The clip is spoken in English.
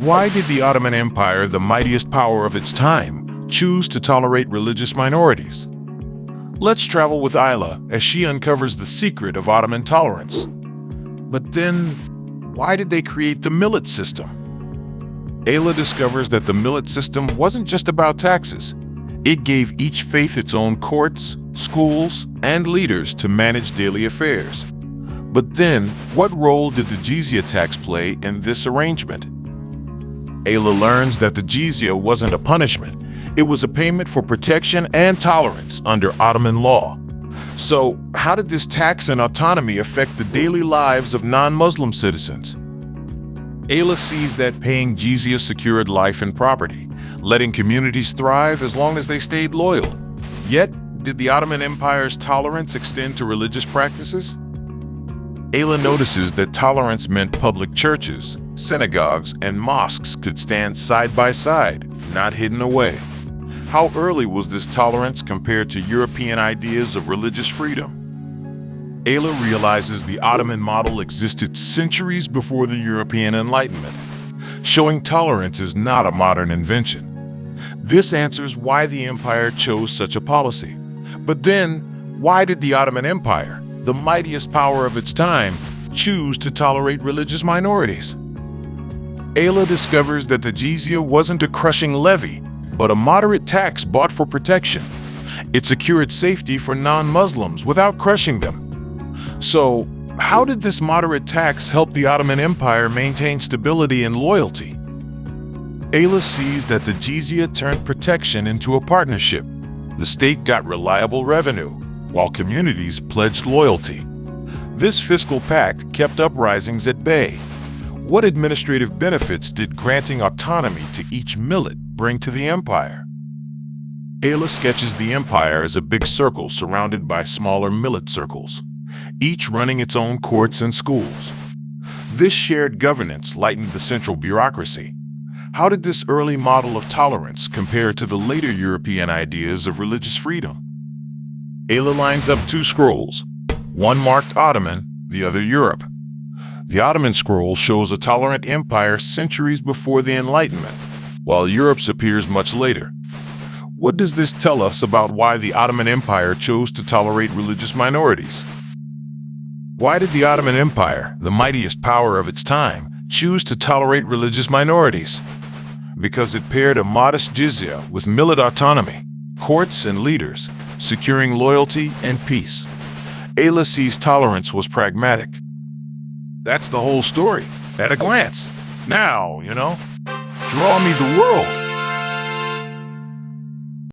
Why did the Ottoman Empire, the mightiest power of its time, choose to tolerate religious minorities? Let's travel with Ayla as she uncovers the secret of Ottoman tolerance. But then, why did they create the millet system? Ayla discovers that the millet system wasn't just about taxes. It gave each faith its own courts, schools, and leaders to manage daily affairs. But then, what role did the jizya tax play in this arrangement? Ayla learns that the jizya wasn't a punishment. It was a payment for protection and tolerance under Ottoman law. So, how did this tax and autonomy affect the daily lives of non-Muslim citizens? Ayla sees that paying jizya secured life and property, letting communities thrive as long as they stayed loyal. Yet, did the Ottoman Empire's tolerance extend to religious practices? Ayla notices that tolerance meant public churches, synagogues, and mosques could stand side by side, not hidden away. How early was this tolerance compared to European ideas of religious freedom? Ayla realizes the Ottoman model existed centuries before the European Enlightenment, showing tolerance is not a modern invention. This answers why the empire chose such a policy. But then, why did the Ottoman Empire, the mightiest power of its time, choose to tolerate religious minorities? Ayla discovers that the jizya wasn't a crushing levy, but a moderate tax bought for protection. It secured safety for non-Muslims without crushing them. So, how did this moderate tax help the Ottoman Empire maintain stability and loyalty? Ayla sees that the jizya turned protection into a partnership. The state got reliable revenue, while communities pledged loyalty. This fiscal pact kept uprisings at bay. What administrative benefits did granting autonomy to each millet bring to the empire? Ayla sketches the empire as a big circle surrounded by smaller millet circles, each running its own courts and schools. This shared governance lightened the central bureaucracy. How did this early model of tolerance compare to the later European ideas of religious freedom? Ayla lines up two scrolls, one marked Ottoman, the other Europe. The Ottoman scroll shows a tolerant empire centuries before the Enlightenment, while Europe's appears much later. What does this tell us about why the Ottoman Empire chose to tolerate religious minorities? Why did the Ottoman Empire, the mightiest power of its time, choose to tolerate religious minorities? Because it paired a modest jizya with millet autonomy, courts and leaders, securing loyalty and peace. Ayla sees tolerance was pragmatic. That's the whole story, at a glance. Now, draw me the world.